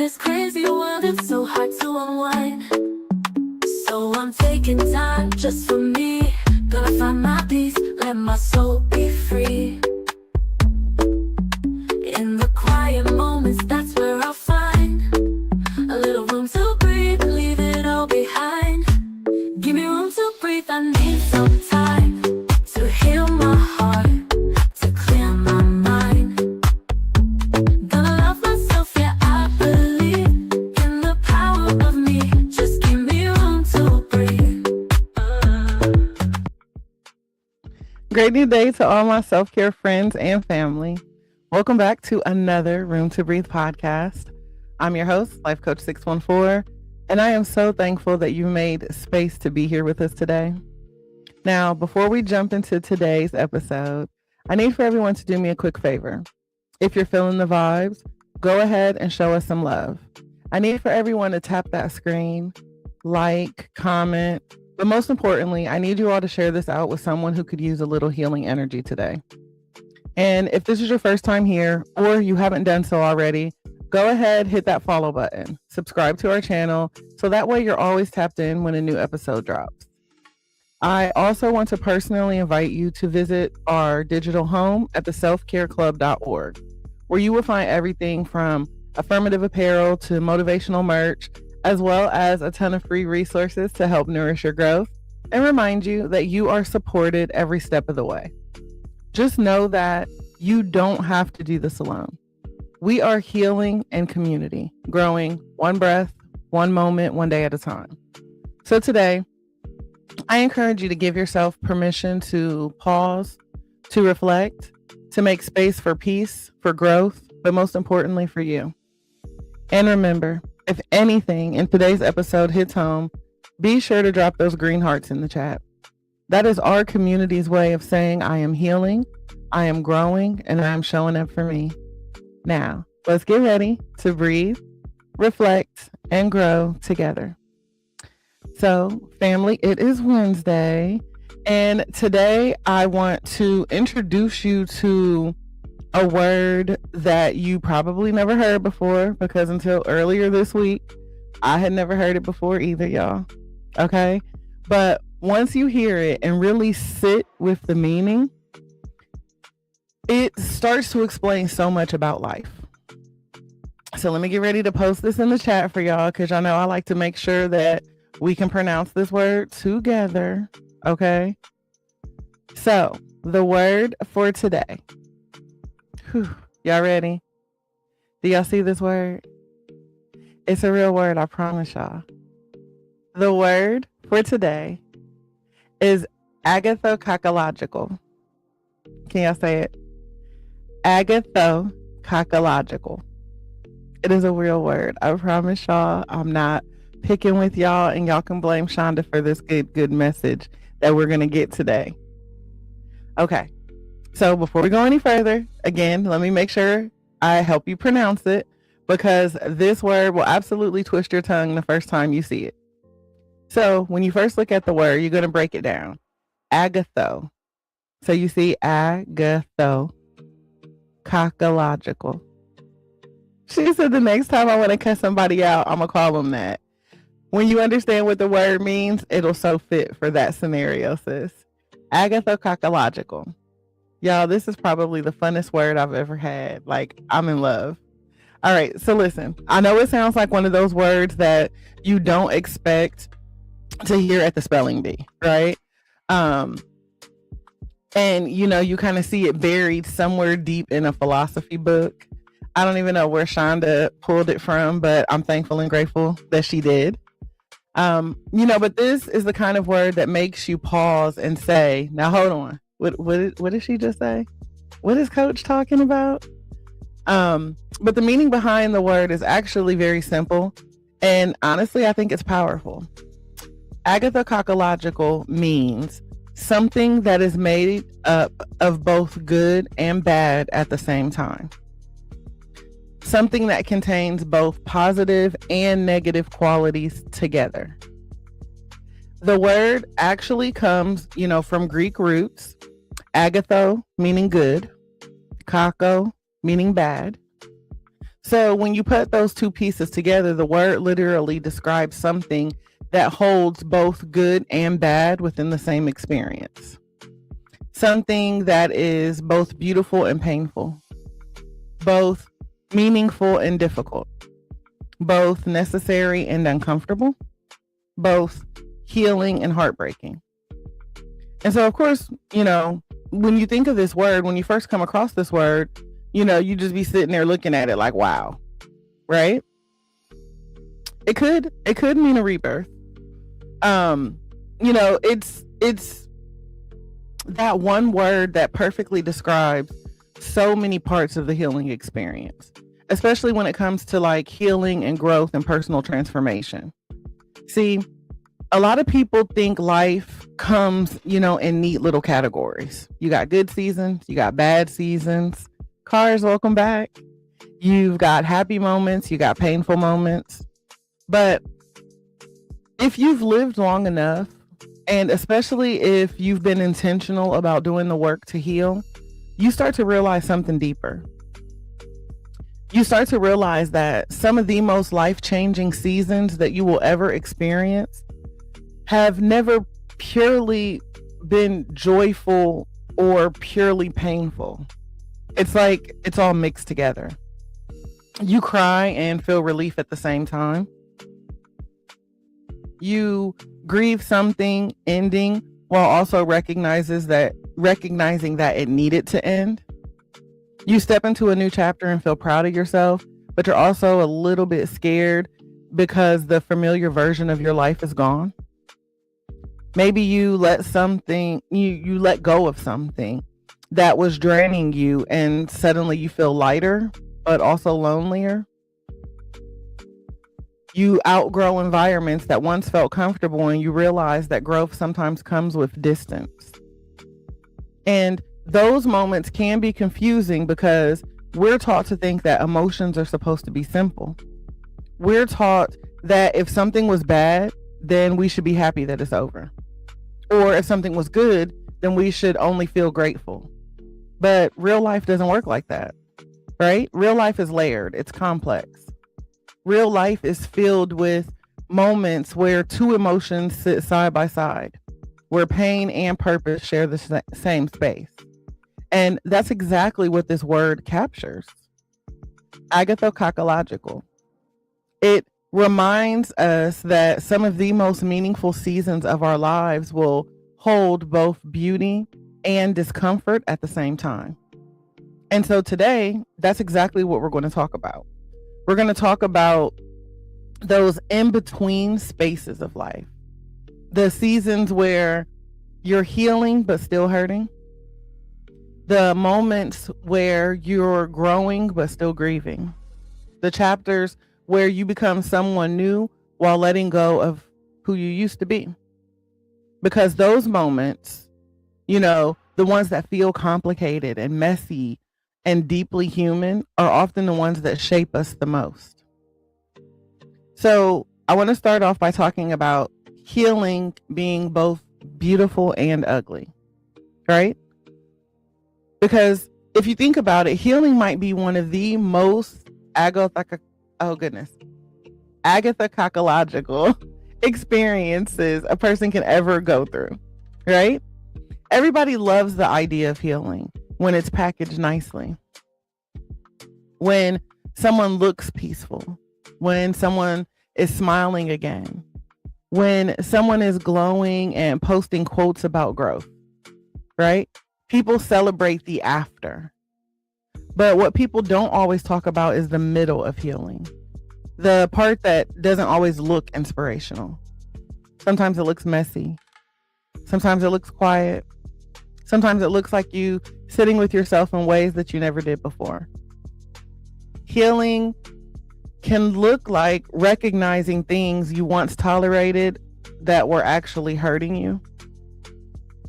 this crazy world, it's so hard to unwind. So I'm taking time just for me. Gonna find my peace, let my soul be free. In the quiet moments, that's where I'll find a little room to breathe, leave it all behind. Give me room to breathe, I need some time to heal my heart, to clear my mind. Gonna love myself, yeah, I believe in the power of me. Just give me room to breathe. Great new day to all my self-care friends and family. Welcome back to another Room to Breathe podcast. I'm your host, Life Coach 614, and I am so thankful that you made space to be here with us today. Now, before we jump into today's episode, I need for everyone to do me a quick favor. If you're feeling the vibes, go ahead and show us some love. I need for everyone to tap that screen, like, comment, but most importantly, I need you all to share this out with someone who could use a little healing energy today. And if this is your first time here or you haven't done so already, go ahead, hit that follow button, subscribe to our channel, so that way you're always tapped in when a new episode drops. I also want to personally invite you to visit our digital home at theselfcareclub.org, where you will find everything from affirmative apparel to motivational merch, as well as a ton of free resources to help nourish your growth and remind you that you are supported every step of the way. Just know that you don't have to do this alone. We are healing in community, growing one breath, one moment, one day at a time. So today, I encourage you to give yourself permission to pause, to reflect, to make space for peace, for growth, but most importantly for you. And remember, if anything in today's episode hits home, be sure to drop those green hearts in the chat. That is our community's way of saying I am healing, I am growing, and I am showing up for me. Now, let's get ready to breathe, reflect, and grow together. So, family, it is Wednesday, and today I want to introduce you to a word that you probably never heard before, because until earlier this week, I had never heard it before either, y'all. Okay? But once you hear it and really sit with the meaning, it starts to explain so much about life. So let me get ready to post this in the chat for y'all, because y'all know I like to make sure that we can pronounce this word together. Okay? So the word for today. Whew, y'all ready? Do y'all see this word? It's a real word, I promise y'all. The word for today is agathokakological. Can y'all say it? Agathokakological. It is a real word. I promise y'all, I'm not picking with y'all, and y'all can blame Shonda for this good message that we're going to get today. Okay. So before we go any further, again, let me make sure I help you pronounce it, because this word will absolutely twist your tongue the first time you see it. So when you first look at the word, you're going to break it down. Agatho. So you see agathokakological. She said the next time I want to cut somebody out, I'm going to call them that. When you understand what the word means, it'll so fit for that scenario, sis. Agathokakological. Y'all, this is probably the funnest word I've ever had. Like, I'm in love. All right, so listen. I know it sounds like one of those words that you don't expect to hear at the spelling bee, right? And you know, you kind of see it buried somewhere deep in a philosophy book. I don't even know where Shonda pulled it from, but I'm thankful and grateful that she did. You know, but this is the kind of word that makes you pause and say, now hold on, what did she just say? What is Coach talking about? But the meaning behind the word is actually very simple, and honestly, I think it's powerful. Agathokakological means something that is made up of both good and bad at the same time. Something that contains both positive and negative qualities together. The word actually comes, from Greek roots. Agatho, meaning good. Kako, meaning bad. So when you put those two pieces together, the word literally describes something that holds both good and bad within the same experience. Something that is both beautiful and painful, both meaningful and difficult, both necessary and uncomfortable, both healing and heartbreaking. And so, of course, when you think of this word, when you first come across this word, you just be sitting there looking at it like, wow, right? It could mean a rebirth. It's that one word that perfectly describes so many parts of the healing experience, especially when it comes to like healing and growth and personal transformation. See, a lot of people think life comes, in neat little categories. You got good seasons, you got bad seasons. Cars, welcome back. You've got happy moments, you got painful moments. But if you've lived long enough, and especially if you've been intentional about doing the work to heal, you start to realize something deeper. You start to realize that some of the most life-changing seasons that you will ever experience have never purely been joyful or purely painful. It's like it's all mixed together. You cry and feel relief at the same time. You grieve something ending while also recognizing that it needed to end. You step into a new chapter and feel proud of yourself, but you're also a little bit scared because the familiar version of your life is gone. Maybe you let go of something that was draining you, and suddenly you feel lighter, but also lonelier. You outgrow environments that once felt comfortable, and you realize that growth sometimes comes with distance. And those moments can be confusing because we're taught to think that emotions are supposed to be simple. We're taught that if something was bad, then we should be happy that it's over. Or if something was good, then we should only feel grateful. But real life doesn't work like that, right? Real life is layered. It's complex. Real life is filled with moments where two emotions sit side by side, where pain and purpose share the same space. And that's exactly what this word captures. Agathokakological. It reminds us that some of the most meaningful seasons of our lives will hold both beauty and discomfort at the same time. And so today, that's exactly what we're going to talk about. We're going to talk about those in-between spaces of life. The seasons where you're healing but still hurting. The moments where you're growing but still grieving. The chapters where you become someone new while letting go of who you used to be. Because those moments, the ones that feel complicated and messy and deeply human, are often the ones that shape us the most. So I want to start off by talking about healing being both beautiful and ugly, right? Because if you think about it, healing might be one of the most agathokakological experiences a person can ever go through, right? Everybody loves the idea of healing when it's packaged nicely, when someone looks peaceful, when someone is smiling again, when someone is glowing and posting quotes about growth, right? People celebrate the after. But what people don't always talk about is the middle of healing. The part that doesn't always look inspirational. Sometimes it looks messy. Sometimes it looks quiet. Sometimes it looks like you sitting with yourself in ways that you never did before. Healing can look like recognizing things you once tolerated that were actually hurting you.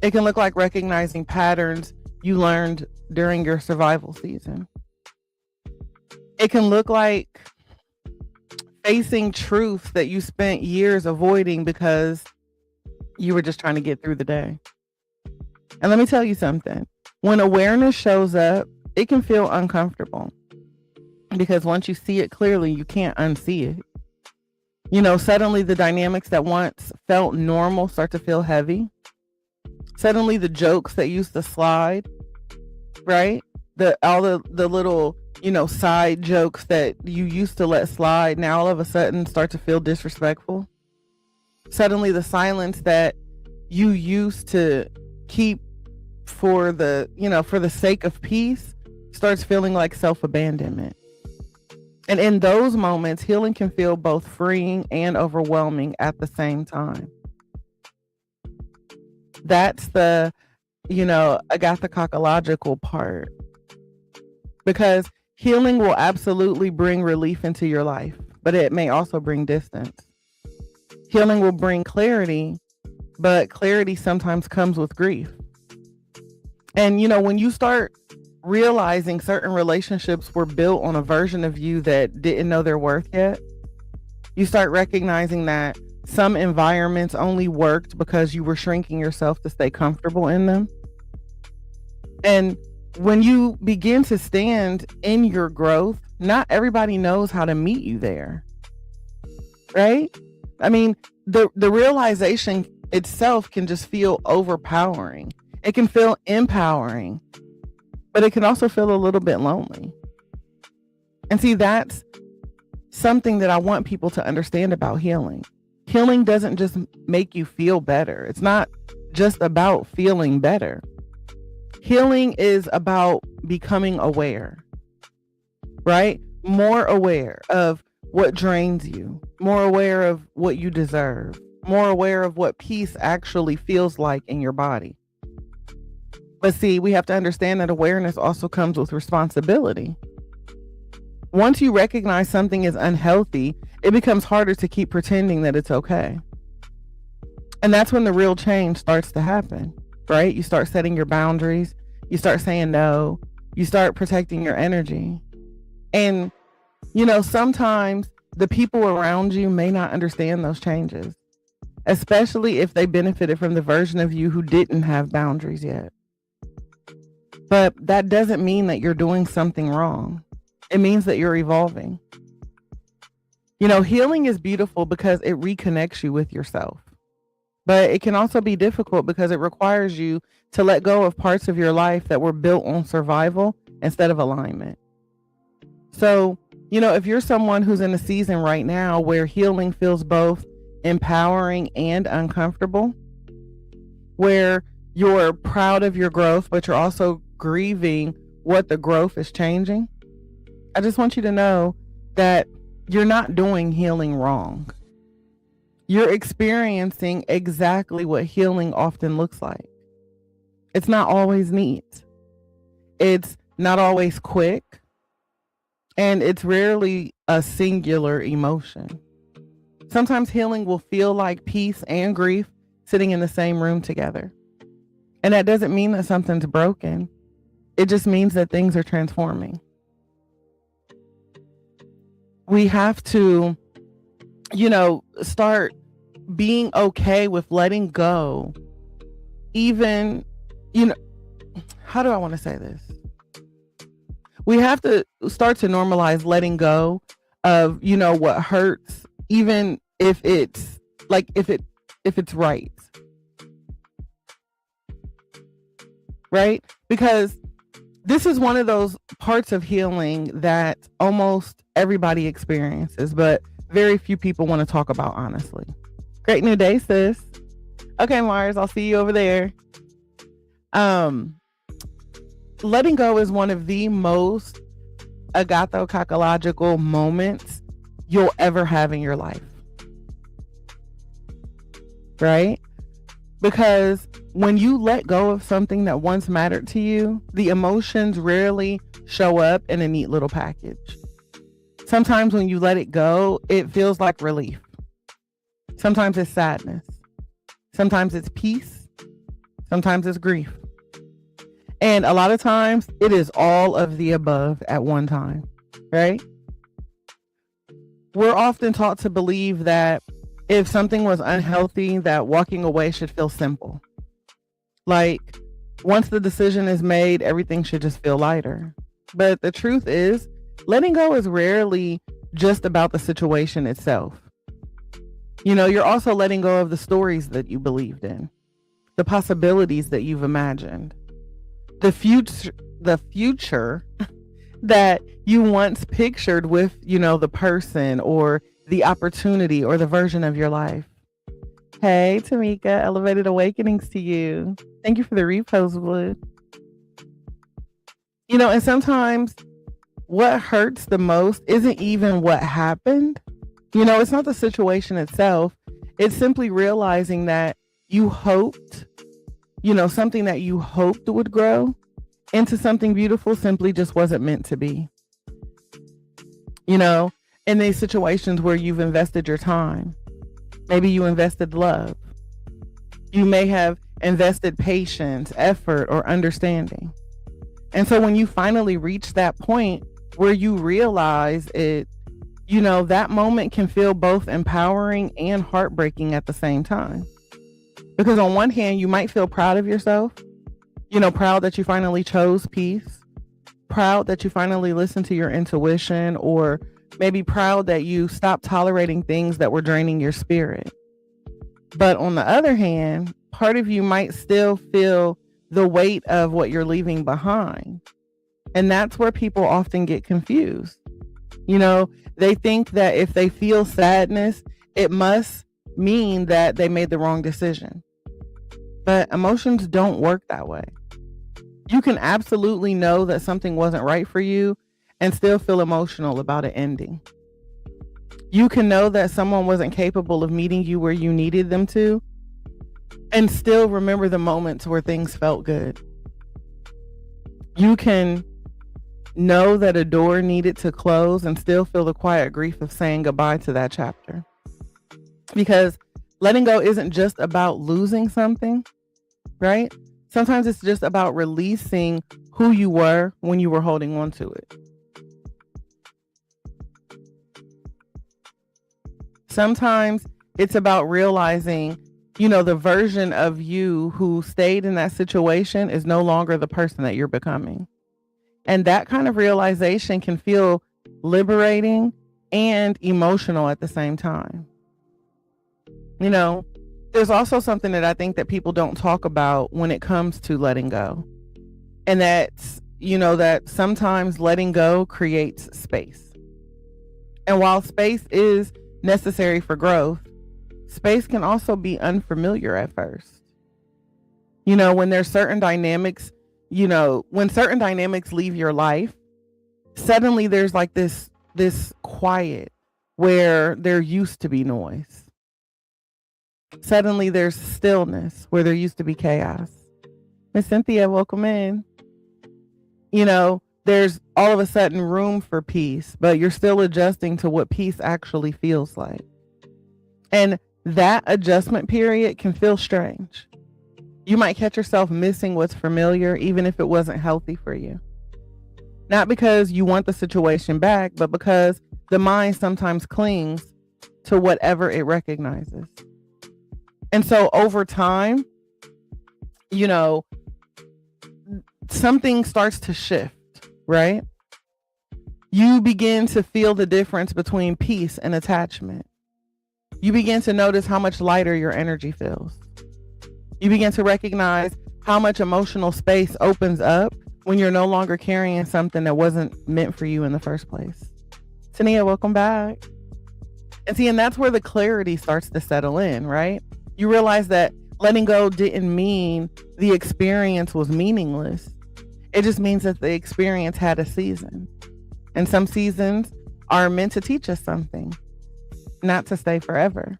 It can look like recognizing patterns you learned during your survival season. It can look like facing truths that you spent years avoiding because you were just trying to get through the day. And let me tell you something. When awareness shows up, it can feel uncomfortable. because once you see it clearly, you can't unsee it. You know, suddenly the dynamics that once felt normal start to feel heavy. Suddenly the jokes that used to slide, right? All the little, side jokes that you used to let slide now all of a sudden start to feel disrespectful. Suddenly the silence that you used to keep for the sake of peace starts feeling like self-abandonment. And in those moments, healing can feel both freeing and overwhelming at the same time. That's the, Agathokakological part. Because healing will absolutely bring relief into your life, but it may also bring distance. Healing will bring clarity, but clarity sometimes comes with grief. And, when you start realizing certain relationships were built on a version of you that didn't know their worth yet, you start recognizing that some environments only worked because you were shrinking yourself to stay comfortable in them. And when you begin to stand in your growth, not everybody knows how to meet you there, right? I mean, the realization itself can just feel overpowering. It can feel empowering, but it can also feel a little bit lonely. And see, that's something that I want people to understand about healing. Healing doesn't just make you feel better. It's not just about feeling better. Healing is about becoming aware, right? More aware of what drains you, more aware of what you deserve, more aware of what peace actually feels like in your body. But see, we have to understand that awareness also comes with responsibility. Once you recognize something is unhealthy, it becomes harder to keep pretending that it's okay. And that's when the real change starts to happen, right? You start setting your boundaries, you start saying no, you start protecting your energy. And, sometimes the people around you may not understand those changes, especially if they benefited from the version of you who didn't have boundaries yet. But that doesn't mean that you're doing something wrong. It means that you're evolving. Healing is beautiful because it reconnects you with yourself. But it can also be difficult because it requires you to let go of parts of your life that were built on survival instead of alignment. So, if you're someone who's in a season right now where healing feels both empowering and uncomfortable, where you're proud of your growth, but you're also grieving what the growth is changing, I just want you to know that you're not doing healing wrong. You're experiencing exactly what healing often looks like. It's not always neat. It's not always quick. And it's rarely a singular emotion. Sometimes healing will feel like peace and grief sitting in the same room together. And that doesn't mean that something's broken. It just means that things are transforming. We have to, start being okay with letting go. Even, how do I want to say this? We have to start to normalize letting go of, what hurts, even if it's right. Right? Because this is one of those parts of healing that almost everybody experiences, but very few people want to talk about honestly. Great new day, sis. Okay, Mars, I'll see you over there. Letting go is one of the most agathokakological moments you'll ever have in your life. Right? Because when you let go of something that once mattered to you, the emotions rarely show up in a neat little package. Sometimes when you let it go, it feels like relief. Sometimes it's sadness. Sometimes it's peace. Sometimes it's grief. And a lot of times it is all of the above at one time, right? We're often taught to believe that if something was unhealthy, that walking away should feel simple. Like, once the decision is made, everything should just feel lighter. But the truth is, letting go is rarely just about the situation itself. You're also letting go of the stories that you believed in, the possibilities that you've imagined, the future that you once pictured with, the person or the opportunity or the version of your life. Hey, Tamika, elevated awakenings to you. Thank you for the repost, Wood. And sometimes what hurts the most isn't even what happened. It's not the situation itself. It's simply realizing that you hoped, something that you hoped would grow into something beautiful simply just wasn't meant to be. In these situations where you've invested your time, maybe you invested love. You may have invested patience, effort, or understanding. And so when you finally reach that point where you realize it, that moment can feel both empowering and heartbreaking at the same time. Because on one hand, you might feel proud of yourself, proud that you finally chose peace, proud that you finally listened to your intuition, or maybe proud that you stopped tolerating things that were draining your spirit. But on the other hand, part of you might still feel the weight of what you're leaving behind. And that's where people often get confused. They think that if they feel sadness, it must mean that they made the wrong decision. But emotions don't work that way. You can absolutely know that something wasn't right for you and still feel emotional about it ending. You can know that someone wasn't capable of meeting you where you needed them to and still remember the moments where things felt good. You can know that a door needed to close and still feel the quiet grief of saying goodbye to that chapter. Because letting go isn't just about losing something, right? Sometimes it's just about releasing who you were when you were holding on to it. Sometimes it's about realizing, the version of you who stayed in that situation is no longer the person that you're becoming. And that kind of realization can feel liberating and emotional at the same time. There's also something that I think that people don't talk about when it comes to letting go. And that's, that sometimes letting go creates space. And while space is necessary for growth, space can also be unfamiliar at first. When there's certain dynamics, when certain dynamics leave your life, suddenly there's like this quiet where there used to be noise. Suddenly there's stillness where there used to be chaos. Miss Cynthia, welcome in. There's all of a sudden room for peace, but you're still adjusting to what peace actually feels like. And that adjustment period can feel strange. You might catch yourself missing what's familiar, even if it wasn't healthy for you. Not because you want the situation back, but because the mind sometimes clings to whatever it recognizes. And so over time, something starts to shift, right? You begin to feel the difference between peace and attachment. You begin to notice how much lighter your energy feels. You begin to recognize how much emotional space opens up when you're no longer carrying something that wasn't meant for you in the first place. Tania, welcome back. And that's where the clarity starts to settle in, right? You realize that letting go didn't mean the experience was meaningless. It just means that the experience had a season. And some seasons are meant to teach us something, not to stay forever.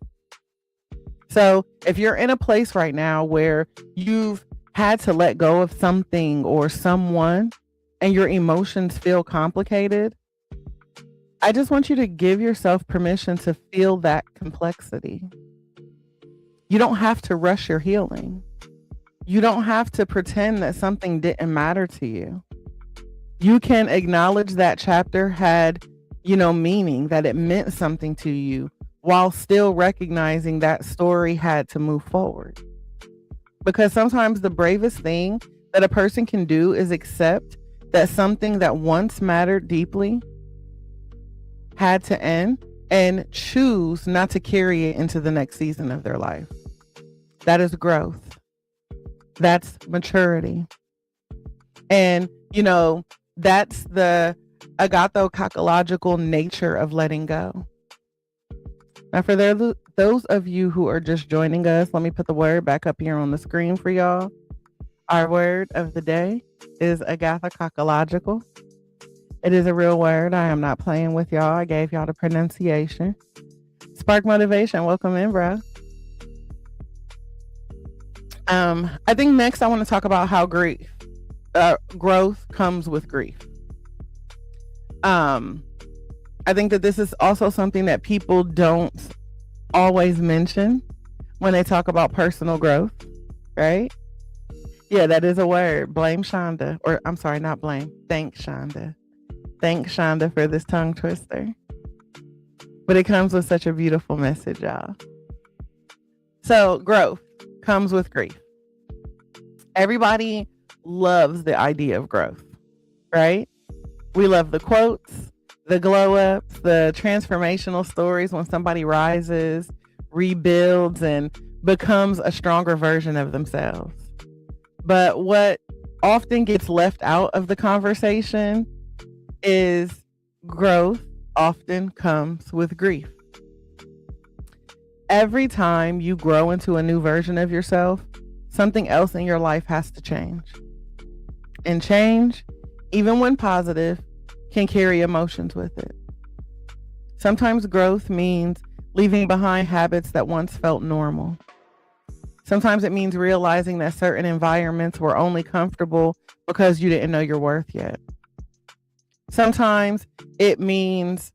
So if you're in a place right now where you've had to let go of something or someone and your emotions feel complicated, I just want you to give yourself permission to feel that complexity. You don't have to rush your healing. You don't have to pretend that something didn't matter to you. You can acknowledge that chapter had, meaning, that it meant something to you, while still recognizing that story had to move forward. Because sometimes the bravest thing that a person can do is accept that something that once mattered deeply had to end and choose not to carry it into the next season of their life. That is growth. That's maturity. And, that's the Agathokakological nature of letting go. Now, for those of you who are just joining us, let me put the word back up here on the screen for y'all. Our word of the day is Agathokakological. It is a real word. I am not playing with y'all. I gave y'all the pronunciation. Spark motivation. Welcome in, bro. I think next I want to talk about how growth comes with grief. I think that this is also something that people don't always mention when they talk about personal growth, right? Yeah, that is a word. Blame Shonda. Or I'm sorry, not blame. Thank Shonda. Thank Shonda for this tongue twister. But it comes with such a beautiful message, y'all. So growth comes with grief. Everybody loves the idea of growth, right? We love the quotes, the glow ups, the transformational stories when somebody rises, rebuilds, and becomes a stronger version of themselves. But what often gets left out of the conversation is growth often comes with grief. Every time you grow into a new version of yourself, something else in your life has to change. And change, even when positive, can carry emotions with it. Sometimes growth means leaving behind habits that once felt normal. Sometimes it means realizing that certain environments were only comfortable because you didn't know your worth yet. Sometimes it means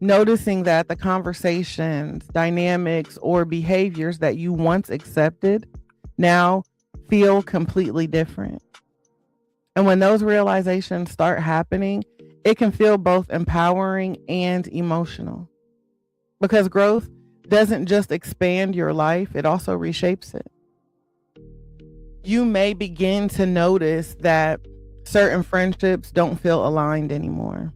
noticing that the conversations, dynamics, or behaviors that you once accepted now feel completely different. And when those realizations start happening, it can feel both empowering and emotional. Because growth doesn't just expand your life, it also reshapes it. You may begin to notice that certain friendships don't feel aligned anymore.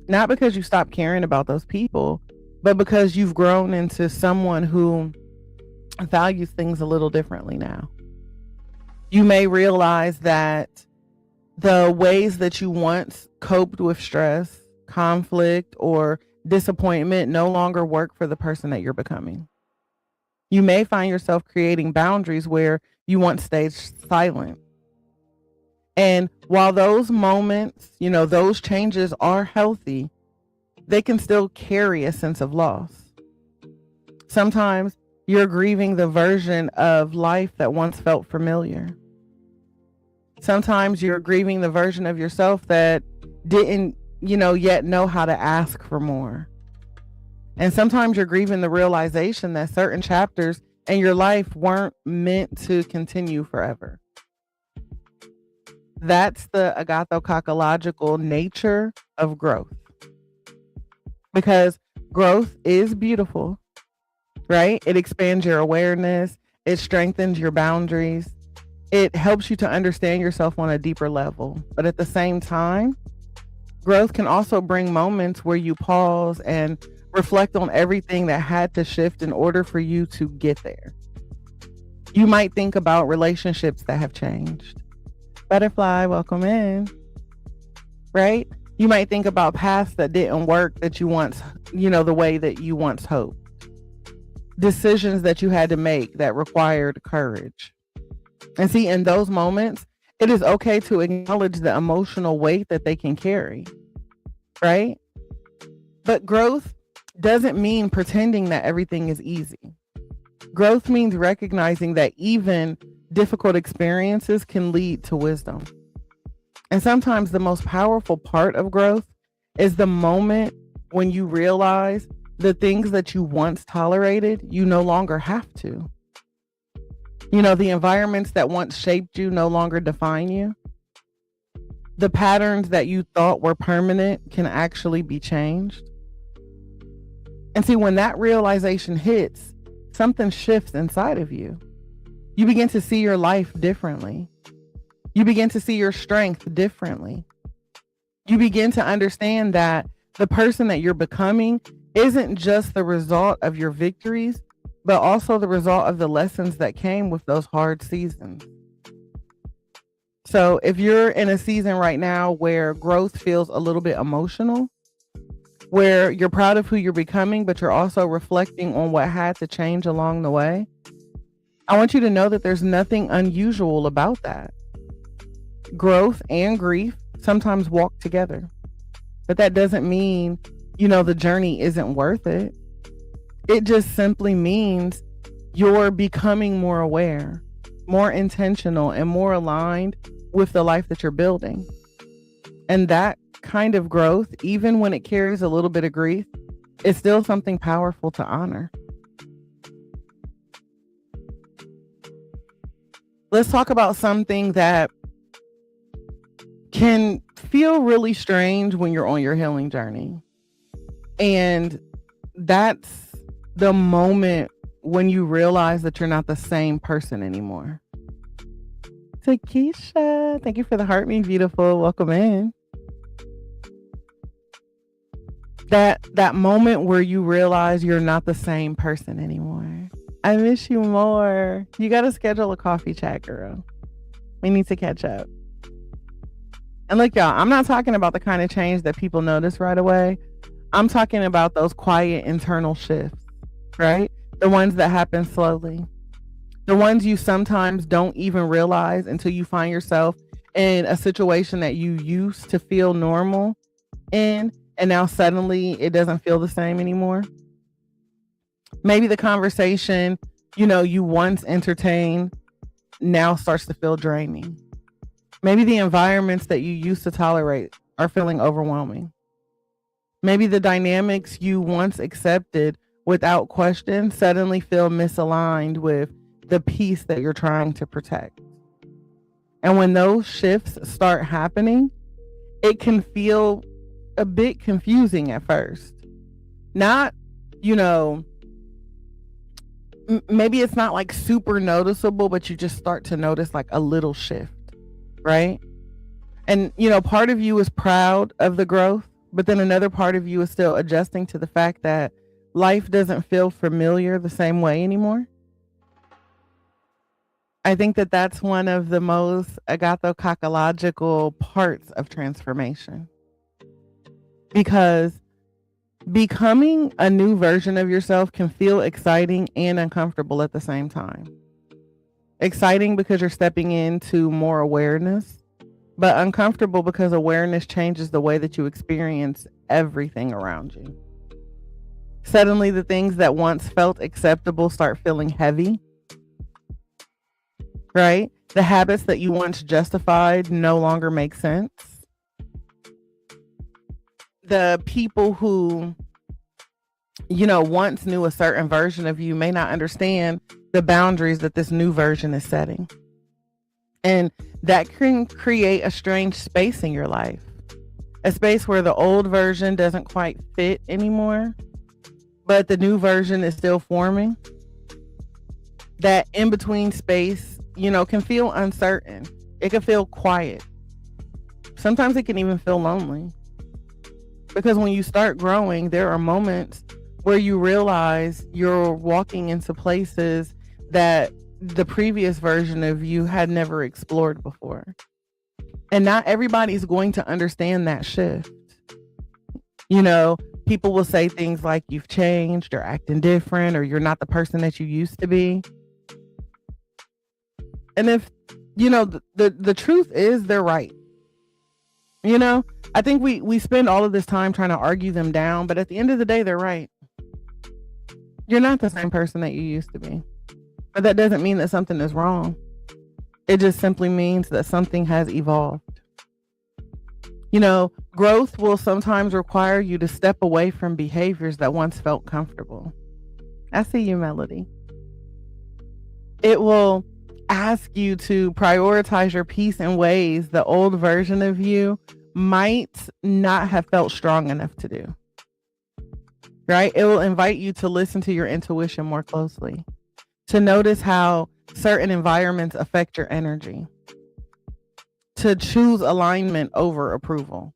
Not because you stopped caring about those people, but because you've grown into someone who values things a little differently now. You may realize that the ways that you once coped with stress, conflict, or disappointment no longer work for the person that you're becoming. You may find yourself creating boundaries where you once stayed silent. And while those moments, those changes are healthy, they can still carry a sense of loss. Sometimes you're grieving the version of life that once felt familiar. Sometimes you're grieving the version of yourself that didn't, yet know how to ask for more. And sometimes you're grieving the realization that certain chapters in your life weren't meant to continue forever. That's the agathokakological nature of growth. Because growth is beautiful, right? It expands your awareness. It strengthens your boundaries. It helps you to understand yourself on a deeper level. But at the same time, growth can also bring moments where you pause and reflect on everything that had to shift in order for you to get there. You might think about relationships that have changed. Butterfly, welcome in. Right? You might think about paths that didn't work that you once, the way that you once hoped. Decisions that you had to make that required courage. And see, in those moments, it is okay to acknowledge the emotional weight that they can carry, right? But growth doesn't mean pretending that everything is easy. Growth means recognizing that even difficult experiences can lead to wisdom. And sometimes the most powerful part of growth is the moment when you realize the things that you once tolerated, you no longer have to. The environments that once shaped you no longer define you. The patterns that you thought were permanent can actually be changed. And see, when that realization hits, something shifts inside of you. You begin to see your life differently. You begin to see your strength differently. You begin to understand that The person that you're becoming isn't just the result of your victories, but also the result of the lessons that came with those hard seasons. So if you're in a season right now where growth feels a little bit emotional, where you're proud of who you're becoming, but you're also reflecting on what had to change along the way, I want you to know that there's nothing unusual about that. Growth and grief sometimes walk together, but that doesn't mean, the journey isn't worth it. It just simply means you're becoming more aware, more intentional, and more aligned with the life that you're building. And that kind of growth, even when it carries a little bit of grief, is still something powerful to honor. Let's talk about something that can feel really strange when you're on your healing journey. And that's the moment when you realize that you're not the same person anymore. Takesha, thank you for the heart, me beautiful. Welcome in. That moment where you realize you're not the same person anymore. I miss you more. You got to schedule a coffee chat, girl. We need to catch up. And look, y'all, I'm not talking about the kind of change that people notice right away. I'm talking about those quiet internal shifts, right? The ones that happen slowly. The ones you sometimes don't even realize until you find yourself in a situation that you used to feel normal in, and now suddenly it doesn't feel the same anymore. Maybe the conversation, you once entertained now starts to feel draining. Maybe the environments that you used to tolerate are feeling overwhelming. Maybe the dynamics you once accepted without question suddenly feel misaligned with the peace that you're trying to protect. And when those shifts start happening, it can feel a bit confusing at first. Not, maybe it's not like super noticeable, but you just start to notice like a little shift, right? And, part of you is proud of the growth, but then another part of you is still adjusting to the fact that life doesn't feel familiar the same way anymore. I think that that's one of the most agathokakological parts of transformation. Because becoming a new version of yourself can feel exciting and uncomfortable at the same time. Exciting because you're stepping into more awareness, but uncomfortable because awareness changes the way that you experience everything around you. Suddenly, the things that once felt acceptable start feeling heavy, right? The habits that you once justified no longer make sense. The people who, once knew a certain version of you may not understand the boundaries that this new version is setting. And that can create a strange space in your life. A space where the old version doesn't quite fit anymore, but the new version is still forming. That in-between space, can feel uncertain. It can feel quiet. Sometimes it can even feel lonely. Because when you start growing, there are moments where you realize you're walking into places that the previous version of you had never explored before. And not everybody's going to understand that shift. People will say things like you've changed or acting different or you're not the person that you used to be. And if, the truth is they're right. I think we spend all of this time trying to argue them down, but at the end of the day, they're right. You're not the same person that you used to be. But that doesn't mean that something is wrong. It just simply means that something has evolved. Growth will sometimes require you to step away from behaviors that once felt comfortable. I see you, Melody. It will ask you to prioritize your peace in ways the old version of you might not have felt strong enough to do. Right? It will invite you to listen to your intuition more closely, to notice how certain environments affect your energy, to choose alignment over approval.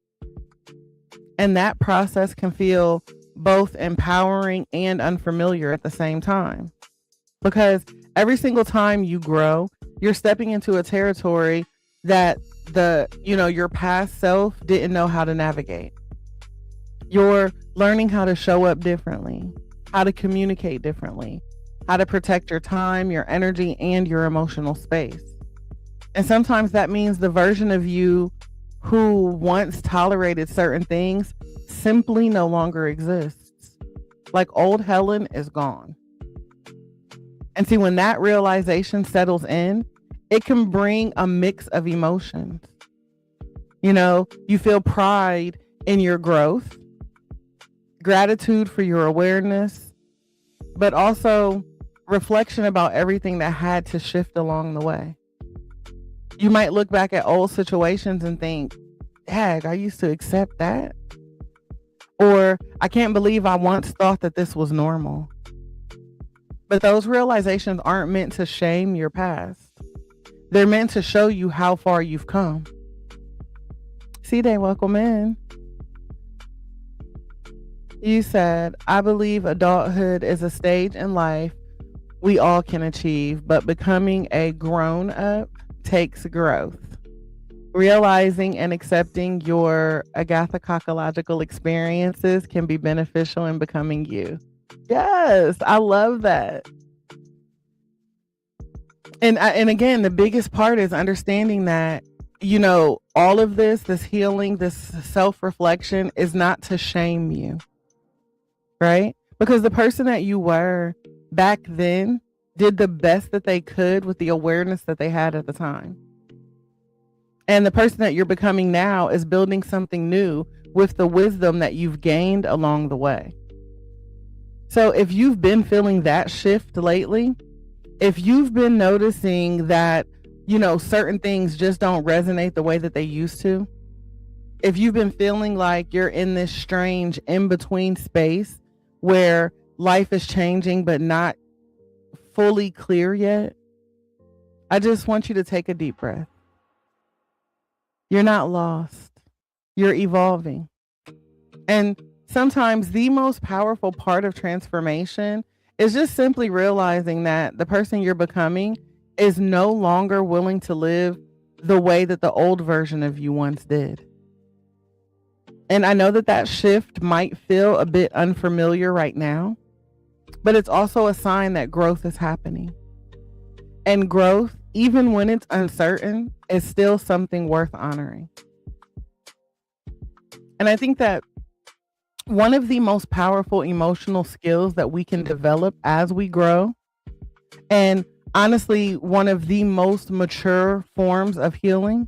And that process can feel both empowering and unfamiliar at the same time. Because every single time you grow, you're stepping into a territory that your past self didn't know how to navigate. You're learning how to show up differently, how to communicate differently, how to protect your time, your energy, and your emotional space. And sometimes that means the version of you who once tolerated certain things simply no longer exists. Like old Helen is gone. And see, when that realization settles in, it can bring a mix of emotions. You feel pride in your growth, gratitude for your awareness, but also reflection about everything that had to shift along the way. You might look back at old situations and think, heck, I used to accept that. Or I can't believe I once thought that this was normal. But those realizations aren't meant to shame your past. They're meant to show you how far you've come. C-Day, welcome in. You said, I believe adulthood is a stage in life we all can achieve, but becoming a grown-up takes growth. Realizing and accepting your Agathokakological experiences can be beneficial in becoming you. Yes, I love that. And again, the biggest part is understanding that, all of this healing, this self-reflection is not to shame you, right? Because the person that you were back then did the best that they could with the awareness that they had at the time. And the person that you're becoming now is building something new with the wisdom that you've gained along the way. So if you've been feeling that shift lately, if you've been noticing that, certain things just don't resonate the way that they used to, if you've been feeling like you're in this strange in-between space where life is changing but not fully clear yet, I just want you to take a deep breath. You're not lost. You're evolving. And sometimes the most powerful part of transformation is just simply realizing that the person you're becoming is no longer willing to live the way that the old version of you once did. And I know that shift might feel a bit unfamiliar right now, but it's also a sign that growth is happening. And growth, even when it's uncertain, is still something worth honoring. And I think that one of the most powerful emotional skills that we can develop as we grow, and honestly, one of the most mature forms of healing,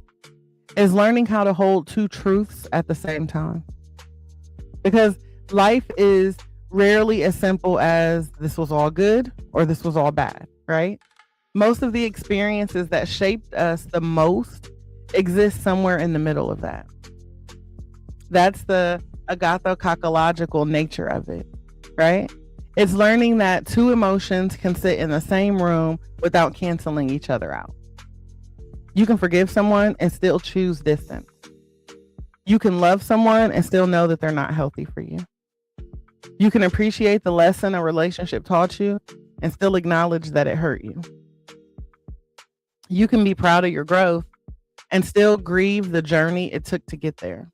is learning how to hold two truths at the same time. Because life is rarely as simple as this was all good or this was all bad, right? Most of the experiences that shaped us the most exist somewhere in the middle of that. That's the Agathokakological nature of it, right? It's learning that two emotions can sit in the same room without canceling each other out. You can forgive someone and still choose distance. You can love someone and still know that they're not healthy for you. You can appreciate the lesson a relationship taught you and still acknowledge that it hurt you. You can be proud of your growth and still grieve the journey it took to get there.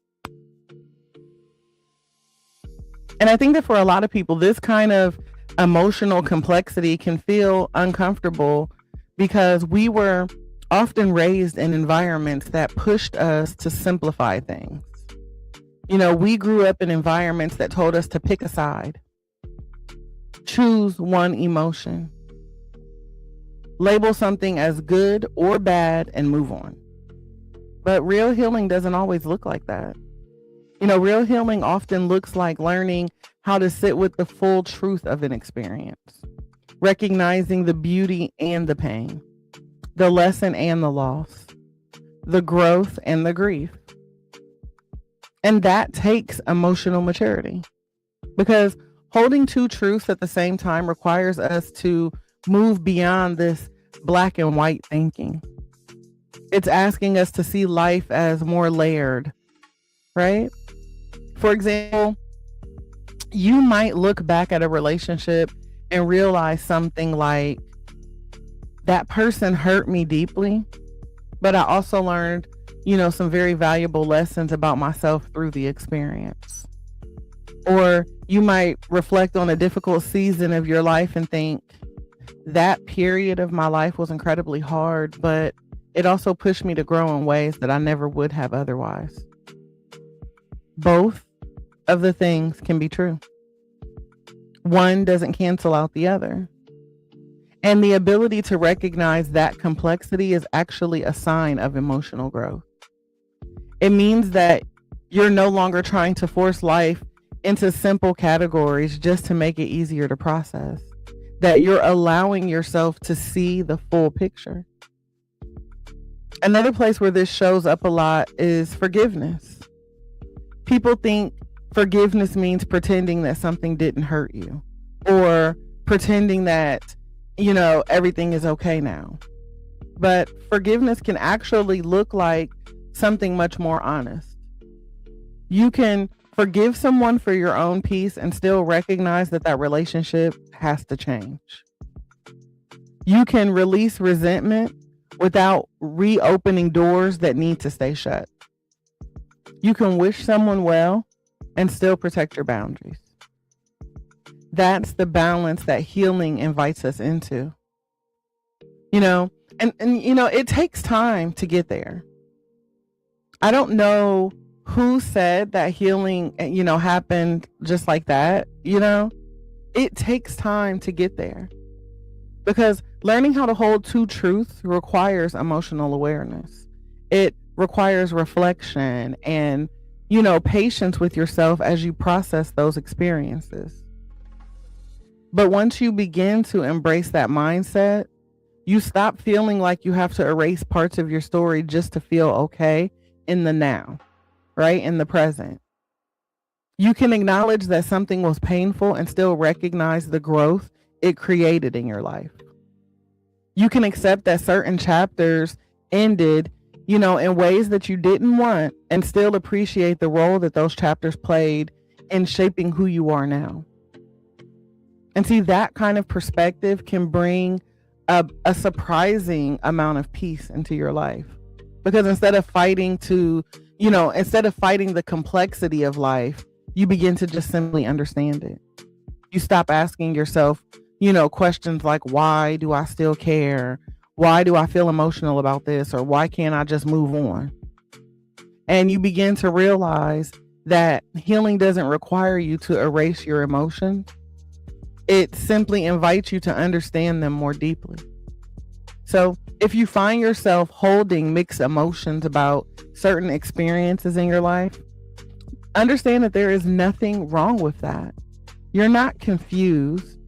And I think that for a lot of people, this kind of emotional complexity can feel uncomfortable because we were often raised in environments that pushed us to simplify things. We grew up in environments that told us to pick a side, choose one emotion, label something as good or bad, and move on. But real healing doesn't always look like that. Real healing often looks like learning how to sit with the full truth of an experience, recognizing the beauty and the pain, the lesson and the loss, the growth and the grief. And that takes emotional maturity, because holding two truths at the same time requires us to move beyond this black and white thinking. It's asking us to see life as more layered, right? For example, you might look back at a relationship and realize something like, that person hurt me deeply, but I also learned, some very valuable lessons about myself through the experience. Or you might reflect on a difficult season of your life and think, that period of my life was incredibly hard, but it also pushed me to grow in ways that I never would have otherwise. Both of the things can be true. One doesn't cancel out the other. And the ability to recognize that complexity is actually a sign of emotional growth. It means that you're no longer trying to force life into simple categories just to make it easier to process. That you're allowing yourself to see the full picture. Another place where this shows up a lot is forgiveness. People think forgiveness means pretending that something didn't hurt you, or pretending that everything is okay now. But forgiveness can actually look like something much more honest. You can forgive someone for your own peace and still recognize that relationship has to change. You can release resentment without reopening doors that need to stay shut. You can wish someone well and still protect your boundaries. That's the balance that healing invites us into. And it takes time to get there. I don't know who said that healing, happened just like that. It takes time to get there, because learning how to hold two truths requires emotional awareness. It requires reflection and, patience with yourself as you process those experiences. But once you begin to embrace that mindset, you stop feeling like you have to erase parts of your story just to feel okay in the now, right? In the present. You can acknowledge that something was painful and still recognize the growth it created in your life. You can accept that certain chapters ended, in ways that you didn't want, and still appreciate the role that those chapters played in shaping who you are now. And see, that kind of perspective can bring a surprising amount of peace into your life. Because instead of fighting the complexity of life, you begin to just simply understand it. You stop asking yourself, questions like, why do I still care? Why do I feel emotional about this? Or why can't I just move on? And you begin to realize that healing doesn't require you to erase your emotions. It simply invites you to understand them more deeply. So if you find yourself holding mixed emotions about certain experiences in your life, understand that there is nothing wrong with that. You're not confused.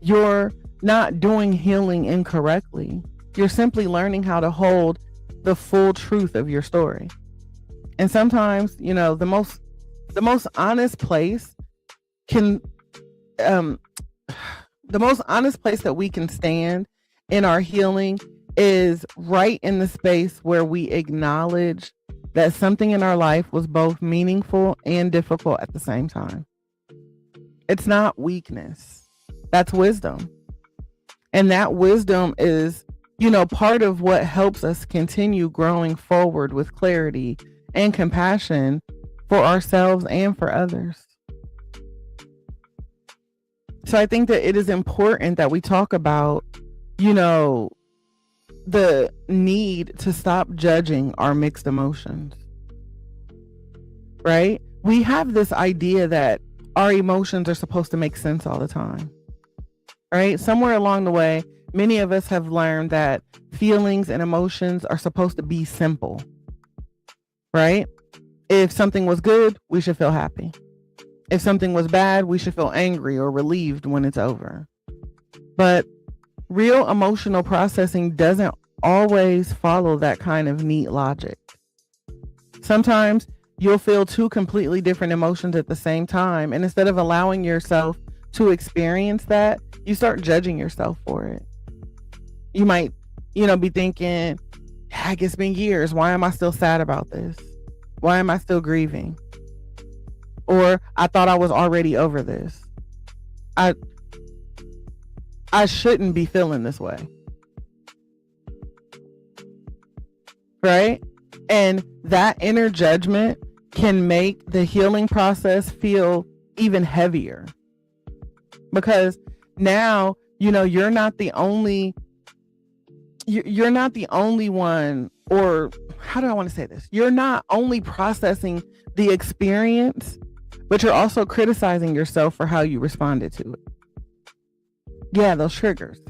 You're not doing healing incorrectly. You're simply learning how to hold the full truth of your story. And sometimes, the most honest place the most honest place that we can stand in our healing is right in the space where we acknowledge that something in our life was both meaningful and difficult at the same time. It's not weakness. That's wisdom. And that wisdom is, part of what helps us continue growing forward with clarity and compassion for ourselves and for others. So I think that it is important that we talk about, the need to stop judging our mixed emotions, right? We have this idea that our emotions are supposed to make sense all the time, right? Somewhere along the way, many of us have learned that feelings and emotions are supposed to be simple, right? If something was good, we should feel happy. If something was bad, we should feel angry or relieved when it's over. But real emotional processing doesn't always follow that kind of neat logic. Sometimes you'll feel two completely different emotions at the same time. And instead of allowing yourself to experience that, you start judging yourself for it. You might, be thinking, heck, it's been years. Why am I still sad about this? Why am I still grieving? Or I thought I was already over this. I shouldn't be feeling this way. Right? And that inner judgment can make the healing process feel even heavier. Because now, you're not the only one, or how do I want to say this? You're not only processing the experience, but you're also criticizing yourself for how you responded to it. Yeah, those triggers.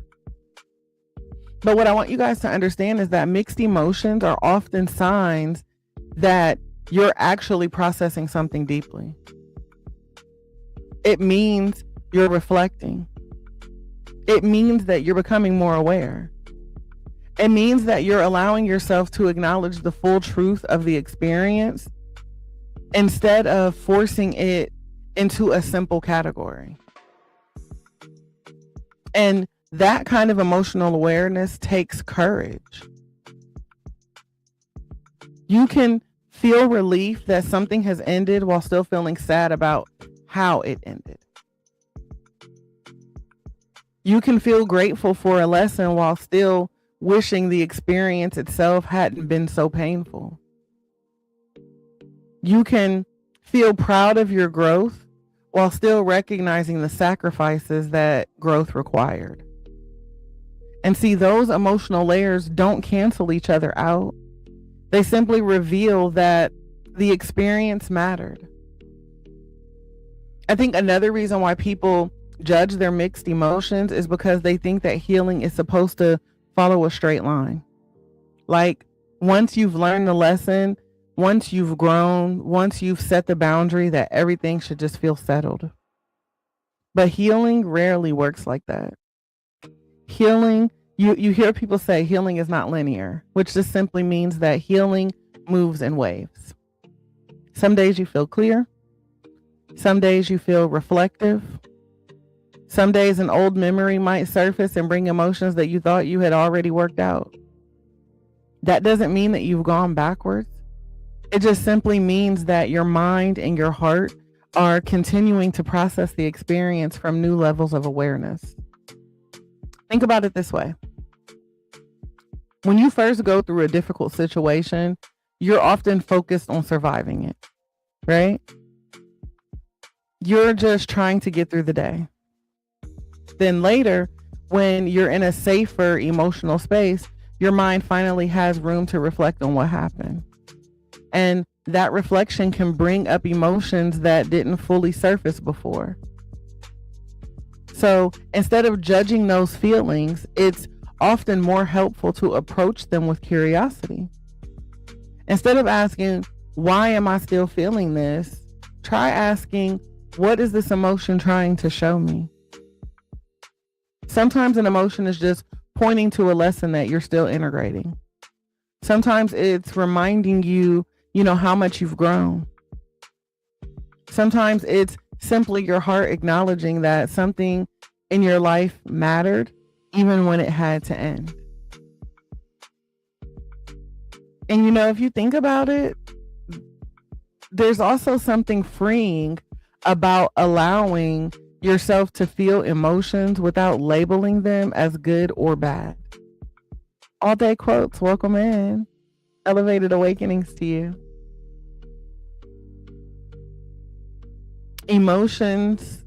But what I want you guys to understand is that mixed emotions are often signs that you're actually processing something deeply. It means you're reflecting. It means that you're becoming more aware. It means that you're allowing yourself to acknowledge the full truth of the experience instead of forcing it into a simple category. And that kind of emotional awareness takes courage. You can feel relief that something has ended while still feeling sad about how it ended. You can feel grateful for a lesson while still wishing the experience itself hadn't been so painful. You can feel proud of your growth while still recognizing the sacrifices that growth required. And see, those emotional layers don't cancel each other out. They simply reveal that the experience mattered. I think another reason why people judge their mixed emotions is because they think that healing is supposed to follow a straight line. Like, once you've learned the lesson, once you've grown, once you've set the boundary, that everything should just feel settled. But healing rarely works like that. Healing, you hear people say healing is not linear, which just simply means that healing moves in waves. Some days you feel clear. Some days you feel reflective. Some days an old memory might surface and bring emotions that you thought you had already worked out. That doesn't mean that you've gone backwards. It just simply means that your mind and your heart are continuing to process the experience from new levels of awareness. Think about it this way. When you first go through a difficult situation, you're often focused on surviving it, right? You're just trying to get through the day. Then later, when you're in a safer emotional space, your mind finally has room to reflect on what happened. And that reflection can bring up emotions that didn't fully surface before. So instead of judging those feelings, it's often more helpful to approach them with curiosity. Instead of asking, why am I still feeling this? Try asking, what is this emotion trying to show me? Sometimes an emotion is just pointing to a lesson that you're still integrating. Sometimes it's reminding you, how much you've grown. Sometimes it's simply your heart acknowledging that something in your life mattered, even when it had to end. And if you think about it, there's also something freeing about allowing yourself to feel emotions without labeling them as good or bad. All day quotes, welcome in. Elevated awakenings to you. Emotions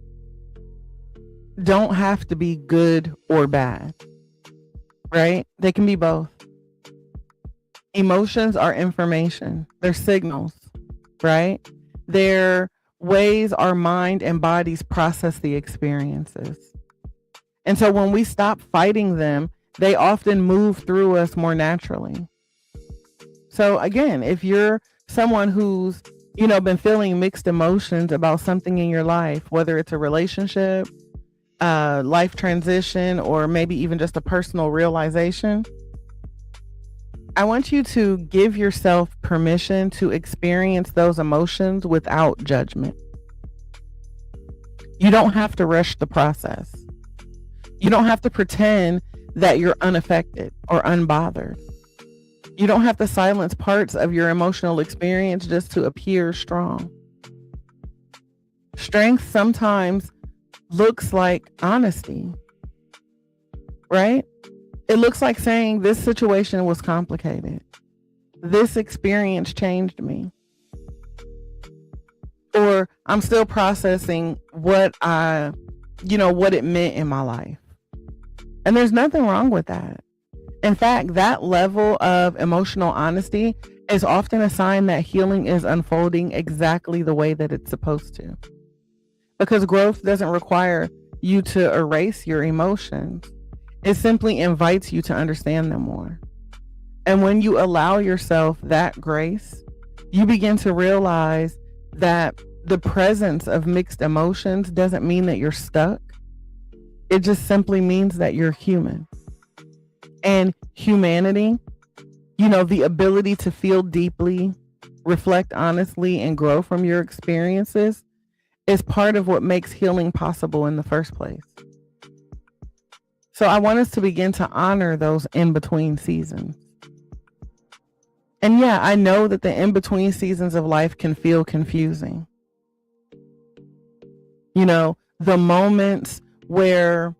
don't have to be good or bad, right? They can be both. Emotions are information. They're signals, right? They're ways our mind and bodies process the experiences. And so when we stop fighting them, they often move through us more naturally. So again, if you're someone who's, been feeling mixed emotions about something in your life, whether it's a relationship, life transition, or maybe even just a personal realization, I want you to give yourself permission to experience those emotions without judgment. You don't have to rush the process. You don't have to pretend that you're unaffected or unbothered. You don't have to silence parts of your emotional experience just to appear strong. Strength sometimes looks like honesty, right? It looks like saying this situation was complicated. This experience changed me. Or I'm still processing what it meant in my life. And there's nothing wrong with that. In fact, that level of emotional honesty is often a sign that healing is unfolding exactly the way that it's supposed to. Because growth doesn't require you to erase your emotions. It simply invites you to understand them more. And when you allow yourself that grace, you begin to realize that the presence of mixed emotions doesn't mean that you're stuck. It just simply means that you're human. And humanity, the ability to feel deeply, reflect honestly, and grow from your experiences is part of what makes healing possible in the first place. So I want us to begin to honor those in-between seasons. And yeah, I know that the in-between seasons of life can feel confusing. The moments where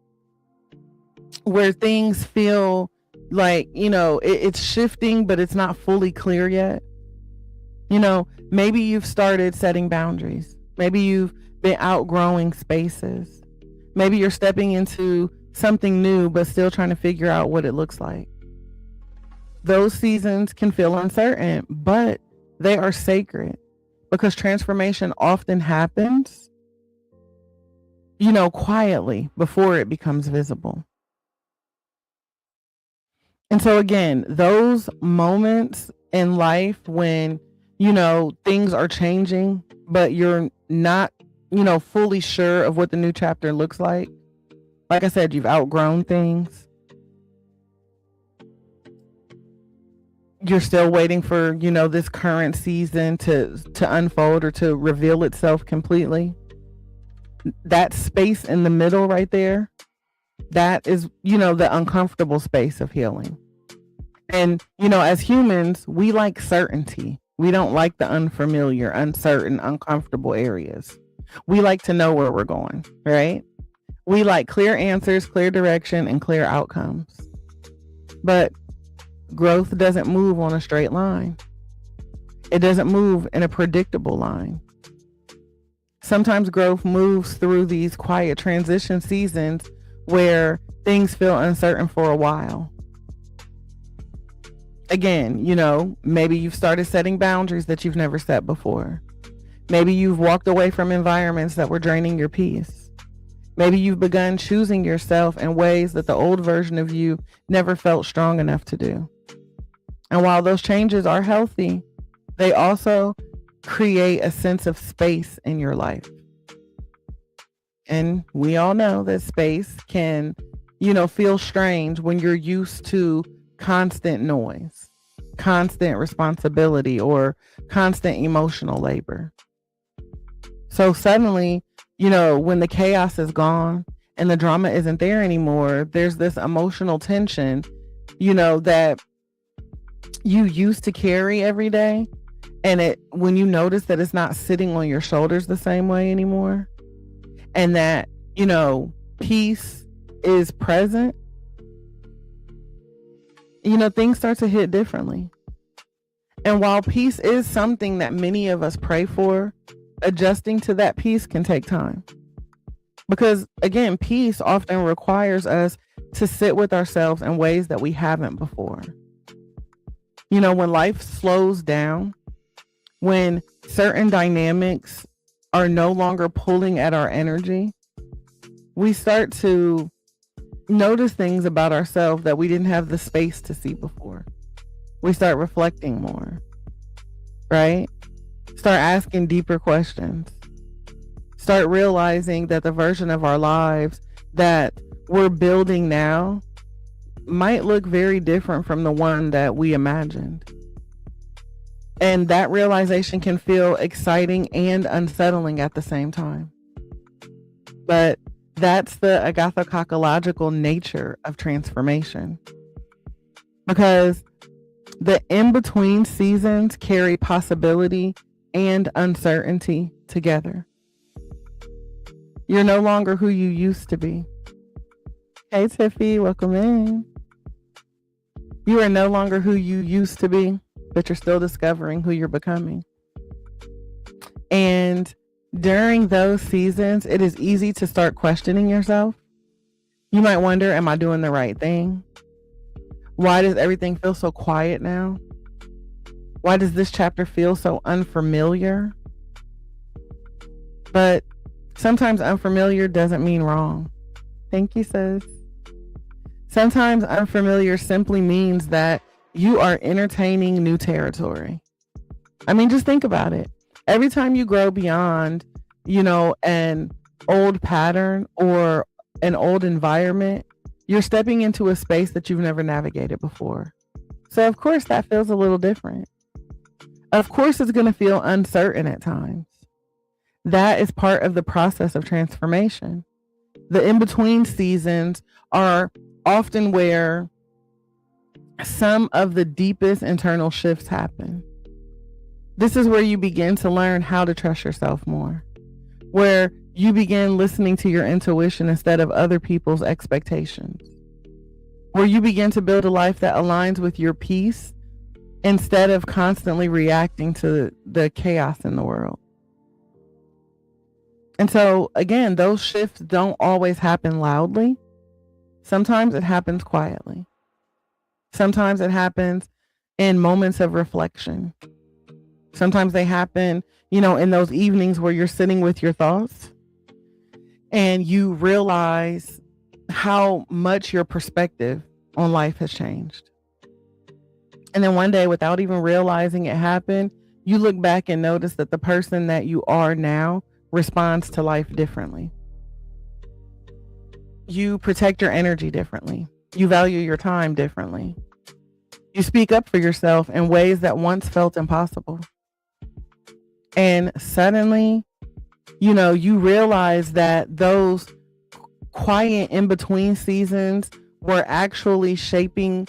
things feel like, it's shifting, but it's not fully clear yet. Maybe you've started setting boundaries. Maybe you've been outgrowing spaces. Maybe you're stepping into something new, but still trying to figure out what it looks like. Those seasons can feel uncertain, but they are sacred because transformation often happens, quietly before it becomes visible. And so again, those moments in life when, things are changing, but you're not, fully sure of what the new chapter looks like. Like I said, you've outgrown things. You're still waiting for, this current season to unfold or to reveal itself completely. That space in the middle right there, that is, the uncomfortable space of healing. And, as humans, we like certainty. We don't like the unfamiliar, uncertain, uncomfortable areas. We like to know where we're going, right? We like clear answers, clear direction, and clear outcomes. But growth doesn't move on a straight line. It doesn't move in a predictable line. Sometimes growth moves through these quiet transition seasons where things feel uncertain for a while. Again, maybe you've started setting boundaries that you've never set before. Maybe you've walked away from environments that were draining your peace. Maybe you've begun choosing yourself in ways that the old version of you never felt strong enough to do. And while those changes are healthy, they also create a sense of space in your life. And we all know that space can, feel strange when you're used to constant noise, constant responsibility, or constant emotional labor. So suddenly, when the chaos is gone and the drama isn't there anymore, there's this emotional tension, that you used to carry every day. And when you notice that it's not sitting on your shoulders the same way anymore, and that, peace is present, things start to hit differently. And while peace is something that many of us pray for, adjusting to that peace can take time. Because again, peace often requires us to sit with ourselves in ways that we haven't before. When life slows down, when certain dynamics are no longer pulling at our energy, we start to notice things about ourselves that we didn't have the space to see before. We start reflecting more, right? Start asking deeper questions. Start realizing that the version of our lives that we're building now might look very different from the one that we imagined. And that realization can feel exciting and unsettling at the same time. But that's the Agathokakological nature of transformation. Because the in-between seasons carry possibility and uncertainty together. You're no longer who you used to be. Hey, Tiffy, welcome in. You are no longer who you used to be, but you're still discovering who you're becoming. And during those seasons, it is easy to start questioning yourself. You might wonder, am I doing the right thing? Why does everything feel so quiet now? Why does this chapter feel so unfamiliar? But sometimes unfamiliar doesn't mean wrong. Thank you, sis. Sometimes unfamiliar simply means that you are entertaining new territory. I mean, just think about it. Every time you grow beyond, an old pattern or an old environment, you're stepping into a space that you've never navigated before. So of course that feels a little different. Of course it's going to feel uncertain at times. That is part of the process of transformation. The in-between seasons are often where some of the deepest internal shifts happen. This is where you begin to learn how to trust yourself more, where you begin listening to your intuition instead of other people's expectations, where you begin to build a life that aligns with your peace instead of constantly reacting to the chaos in the world. And so, again, those shifts don't always happen loudly. Sometimes it happens quietly. Sometimes it happens in moments of reflection. Sometimes they happen, in those evenings where you're sitting with your thoughts and you realize how much your perspective on life has changed. And then one day, without even realizing it happened, you look back and notice that the person that you are now responds to life differently. You protect your energy differently. You value your time differently. You speak up for yourself in ways that once felt impossible. And suddenly, you realize that those quiet in-between seasons were actually shaping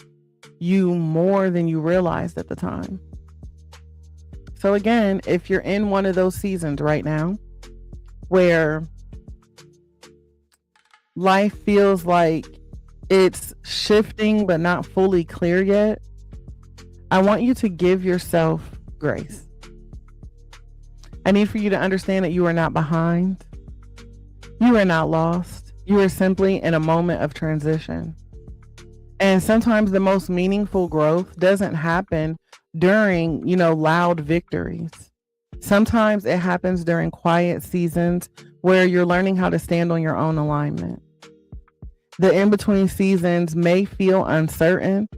you more than you realized at the time. So again, if you're in one of those seasons right now where life feels like it's shifting but not fully clear yet, I want you to give yourself grace. I need for you to understand that you are not behind. You are not lost. You are simply in a moment of transition. And sometimes the most meaningful growth doesn't happen during, loud victories. Sometimes it happens during quiet seasons where you're learning how to stand on your own alignment. The in-between seasons may feel uncertain,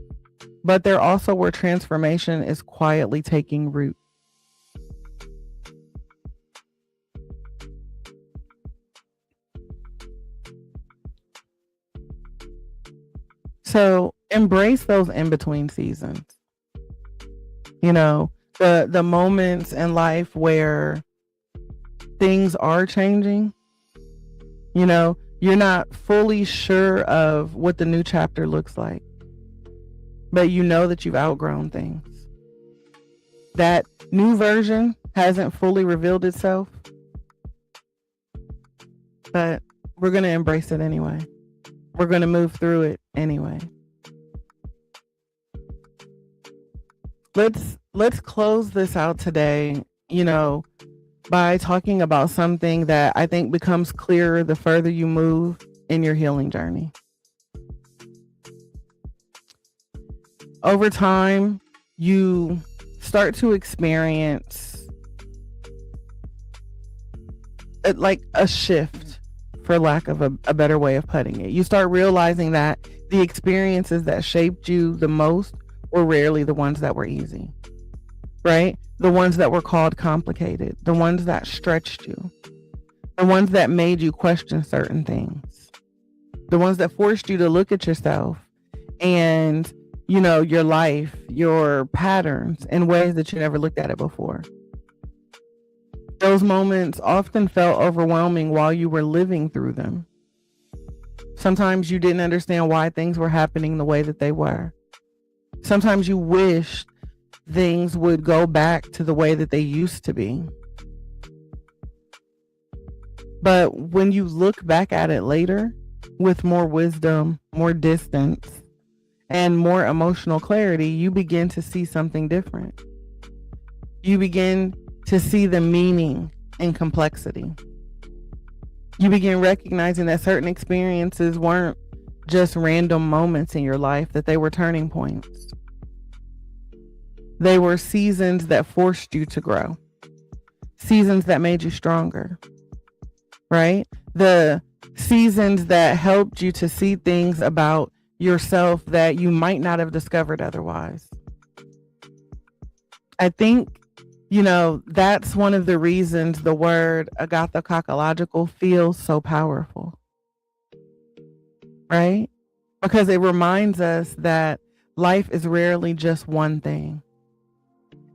but they're also where transformation is quietly taking root. So embrace those in-between seasons. The moments in life where things are changing. You're not fully sure of what the new chapter looks like, but you know that you've outgrown things. That new version hasn't fully revealed itself, but we're going to embrace it anyway. We're going to move through it anyway. Let's close this out today, by talking about something that I think becomes clearer the further you move in your healing journey. Over time, you start to experience like a shift, for lack of a better way of putting it. You start realizing that the experiences that shaped you the most were rarely the ones that were easy, right? The ones that were called complicated, the ones that stretched you, the ones that made you question certain things, the ones that forced you to look at yourself and, your life, your patterns in ways that you never looked at it before. Those moments often felt overwhelming while you were living through them. Sometimes you didn't understand why things were happening the way that they were. Sometimes you wished things would go back to the way that they used to be. But when you look back at it later with more wisdom, more distance, and more emotional clarity, you begin to see something different. You begin to see the meaning in complexity. You begin recognizing that certain experiences weren't just random moments in your life, that they were turning points. They were seasons that forced you to grow, seasons that made you stronger, right? The seasons that helped you to see things about yourself that you might not have discovered otherwise. I think, that's one of the reasons the word Agathokakological feels so powerful, right? Because it reminds us that life is rarely just one thing.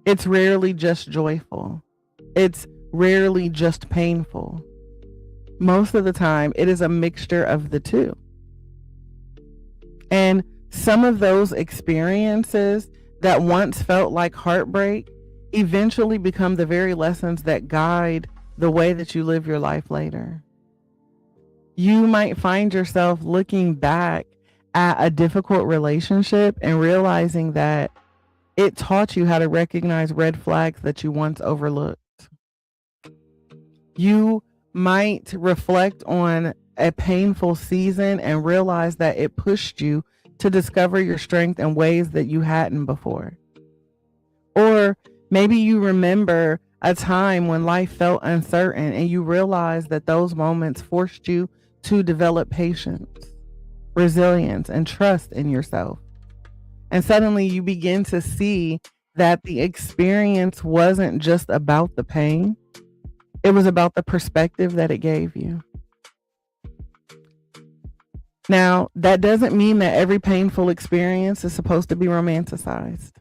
It's rarely just joyful. It's rarely just painful. Most of the time, it is a mixture of the two. And some of those experiences that once felt like heartbreak eventually become the very lessons that guide the way that you live your life later. You might find yourself looking back at a difficult relationship and realizing that it taught you how to recognize red flags that you once overlooked. You might reflect on a painful season and realize that it pushed you to discover your strength in ways that you hadn't before. Or maybe you remember a time when life felt uncertain and you realize that those moments forced you to develop patience, resilience, and trust in yourself. And suddenly you begin to see that the experience wasn't just about the pain. It was about the perspective that it gave you. Now, that doesn't mean that every painful experience is supposed to be romanticized.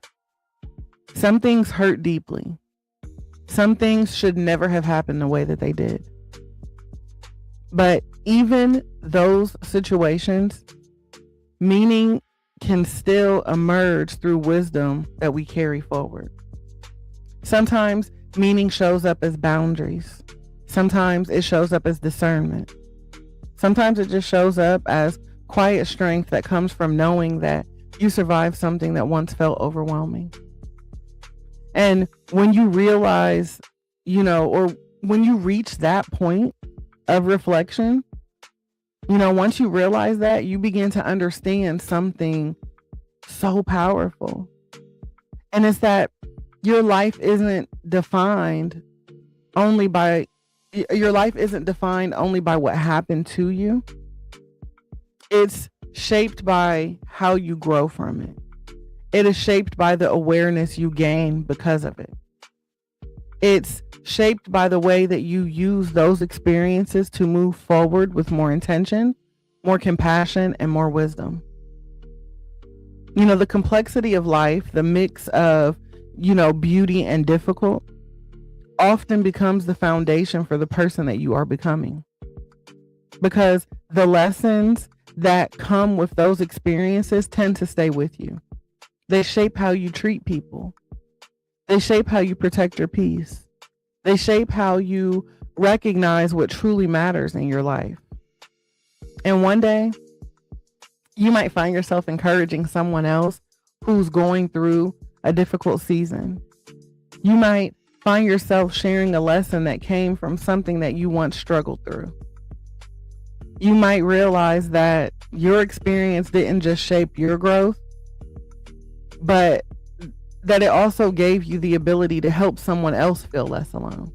Some things hurt deeply. Some things should never have happened the way that they did. But even those situations, meaning can still emerge through wisdom that we carry forward. Sometimes meaning shows up as boundaries. Sometimes it shows up as discernment. Sometimes it just shows up as quiet strength that comes from knowing that you survived something that once felt overwhelming. And when you realize, or when you reach that point of reflection, once you realize that, you begin to understand something so powerful. And it's that your life isn't defined only by what happened to you. It's shaped by how you grow from it. It is shaped by the awareness you gain because of it. It's shaped by the way that you use those experiences to move forward with more intention, more compassion, and more wisdom. The complexity of life, the mix of, beauty and difficult, often becomes the foundation for the person that you are becoming. Because the lessons that come with those experiences tend to stay with you. They shape how you treat people. They shape how you protect your peace. They shape how you recognize what truly matters in your life. And one day, you might find yourself encouraging someone else who's going through a difficult season. You might find yourself sharing a lesson that came from something that you once struggled through. You might realize that your experience didn't just shape your growth, but that it also gave you the ability to help someone else feel less alone.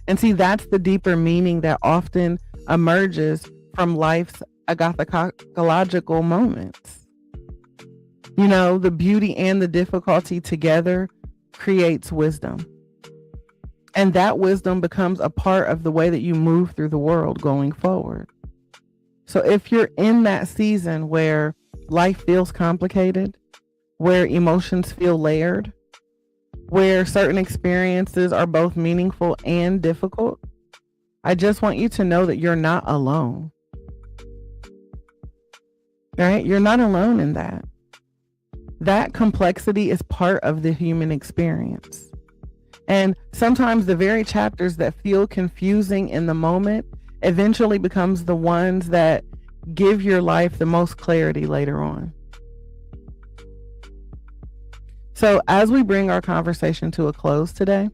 And see, that's the deeper meaning that often emerges from life's agathokakological moments. The beauty and the difficulty together creates wisdom. And that wisdom becomes a part of the way that you move through the world going forward. So if you're in that season where life feels complicated, where emotions feel layered, where certain experiences are both meaningful and difficult, I just want you to know that you're not alone. Right? You're not alone in that. That complexity is part of the human experience. And sometimes the very chapters that feel confusing in the moment eventually becomes the ones that give your life the most clarity later on. So as we bring our conversation to a close today,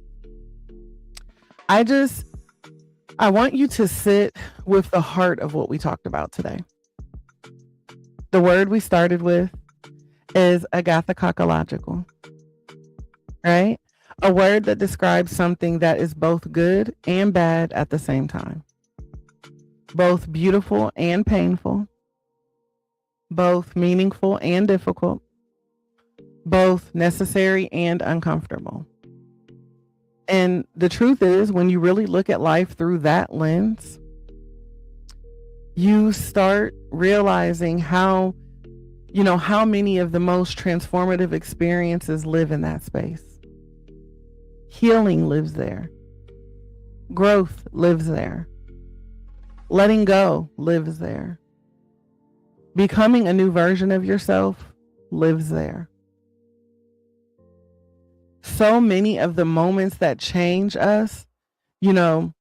I want you to sit with the heart of what we talked about today. The word we started with is Agathokakological, right? A word that describes something that is both good and bad at the same time, both beautiful and painful, both meaningful and difficult, both necessary and uncomfortable. And the truth is, when you really look at life through that lens, you start realizing how many of the most transformative experiences live in that space. Healing lives there. Growth lives there. Letting go lives there. Becoming a new version of yourself lives there. So many of the moments that change us, the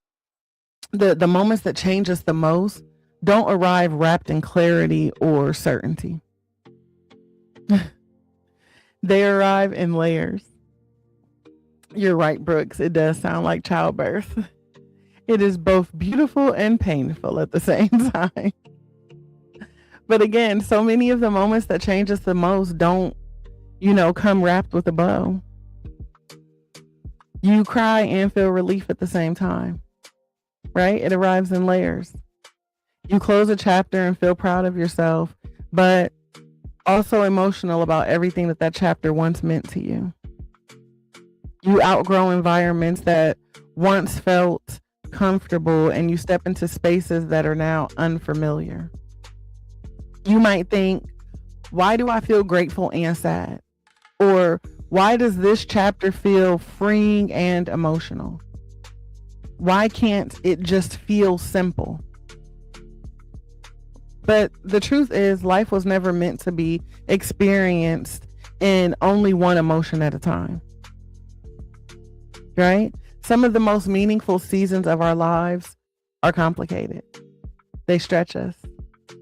moments that change us the most don't arrive wrapped in clarity or certainty. They arrive in layers. You're right, Brooks. It does sound like childbirth. It is both beautiful and painful at the same time. But again, so many of the moments that change us the most don't, come wrapped with a bow. You cry and feel relief at the same time, right? It arrives in layers. You close a chapter and feel proud of yourself, but also emotional about everything that chapter once meant to you. You outgrow environments that once felt comfortable, and you step into spaces that are now unfamiliar. You might think, why do I feel grateful and sad? Or why does this chapter feel freeing and emotional? Why can't it just feel simple? But the truth is, life was never meant to be experienced in only one emotion at a time, right? Some of the most meaningful seasons of our lives are complicated. They stretch us.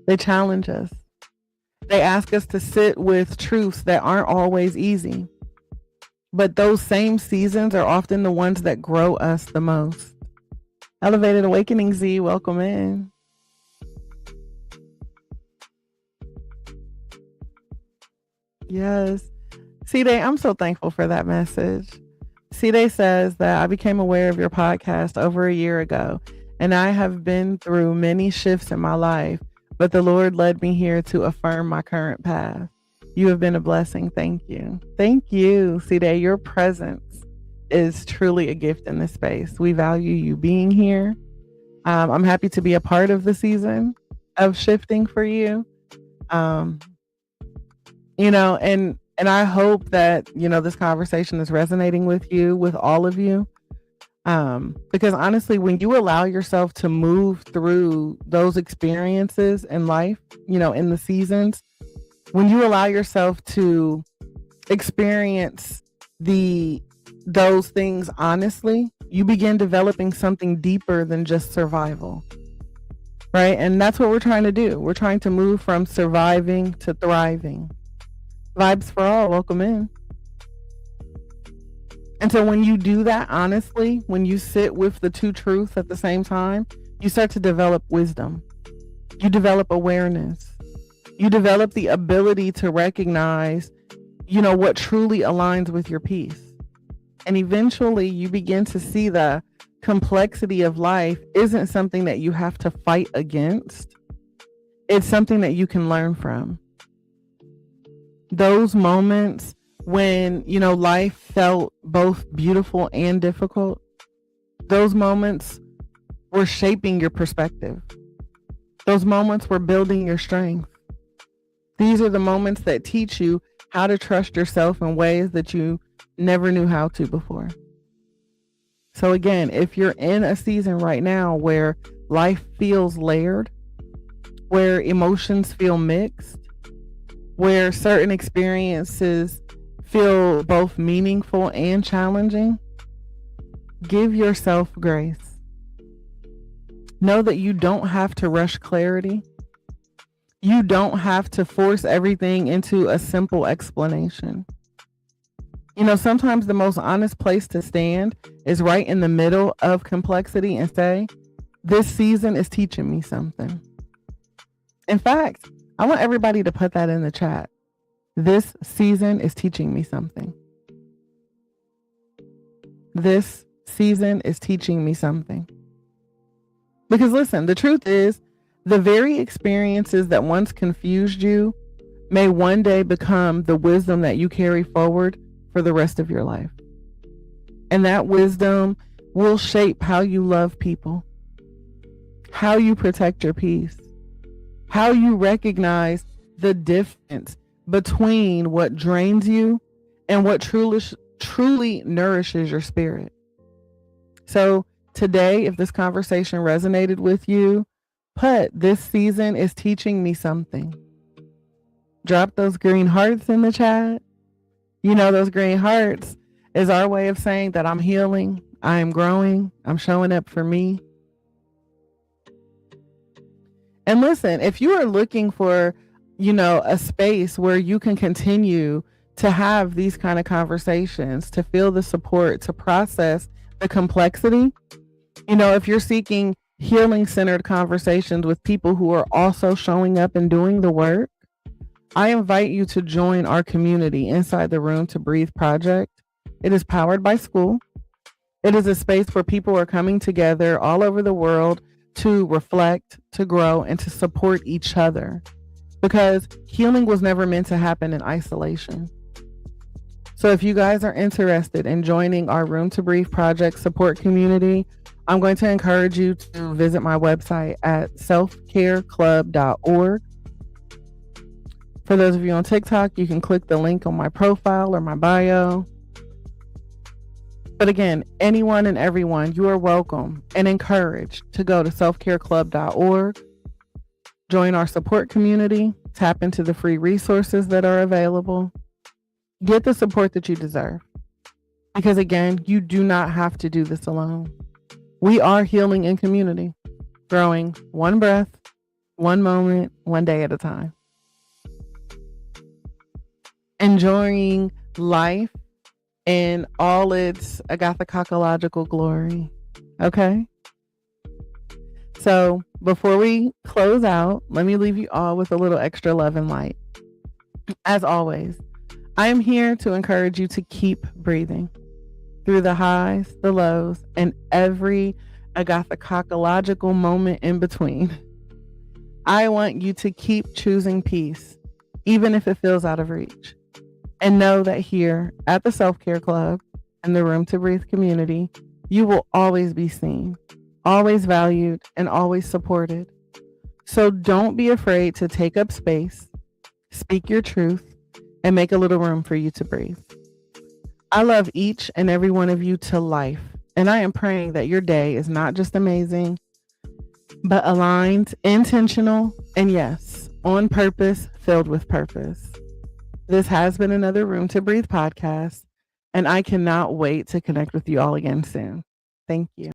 They challenge us. They ask us to sit with truths that aren't always easy. But those same seasons are often the ones that grow us the most. Elevated Awakening Z, welcome in. Yes. C-Day, I'm so thankful for that message. C-Day says that I became aware of your podcast over a year ago, and I have been through many shifts in my life, but the Lord led me here to affirm my current path. You have been a blessing. Thank you. Thank you, C-Day. Your presence is truly a gift in this space. We value you being here. I'm happy to be a part of the season of shifting for you. And I hope that, this conversation is resonating with you, with all of you. Because honestly, when you allow yourself to move through those experiences in life, in the seasons, when you allow yourself to experience those things honestly, you begin developing something deeper than just survival, right? And that's what we're trying to do. We're trying to move from surviving to thriving. Vibes for all, welcome in. And so when you do that honestly, when you sit with the two truths at the same time, you start to develop wisdom. You develop awareness. You develop the ability to recognize, what truly aligns with your peace. And eventually you begin to see the complexity of life isn't something that you have to fight against. It's something that you can learn from. Those moments when, life felt both beautiful and difficult, those moments were shaping your perspective. Those moments were building your strength. These are the moments that teach you how to trust yourself in ways that you never knew how to before. So again, if you're in a season right now where life feels layered, where emotions feel mixed, where certain experiences feel both meaningful and challenging, Give yourself grace. Know that you don't have to rush clarity. You don't have to force everything into a simple explanation. Sometimes the most honest place to stand is right in the middle of complexity and say, this season is teaching me something. In fact, I want everybody to put that in the chat. This season is teaching me something. This season is teaching me something. Because listen, the truth is, the very experiences that once confused you may one day become the wisdom that you carry forward for the rest of your life. And that wisdom will shape how you love people, how you protect your peace, how you recognize the difference between what drains you and what truly nourishes your spirit. So today, if this conversation resonated with you, put this season is teaching me something. Drop those green hearts in the chat. Those green hearts is our way of saying that I'm healing, I am growing, I'm showing up for me. And listen, if you are looking for, a space where you can continue to have these kind of conversations, to feel the support, to process the complexity, if you're seeking healing-centered conversations with people who are also showing up and doing the work, I invite you to join our community inside the Room to Breathe project. It is powered by school. It is a space where people are coming together all over the world to reflect, to grow, and to support each other. Because healing was never meant to happen in isolation. So if you guys are interested in joining our Room to Breathe project support community, I'm going to encourage you to visit my website at selfcareclub.org. For those of you on TikTok, you can click the link on my profile or my bio. But again, anyone and everyone, you are welcome and encouraged to go to selfcareclub.org, join our support community, tap into the free resources that are available, get the support that you deserve. Because again, you do not have to do this alone. We are healing in community, growing one breath, one moment, one day at a time. Enjoying life in all its Agathokakological glory. Okay? So before we close out, let me leave you all with a little extra love and light. As always, I am here to encourage you to keep breathing through the highs, the lows, and every Agathokakological moment in between. I want you to keep choosing peace, even if it feels out of reach. And know that here at the Self-Care Club and the Room to Breathe community, you will always be seen, always valued, and always supported. So don't be afraid to take up space, speak your truth, and make a little room for you to breathe. I love each and every one of you to life, and I am praying that your day is not just amazing, but aligned, intentional, and yes, on purpose, filled with purpose. This has been another Room to Breathe podcast, and I cannot wait to connect with you all again soon. Thank you.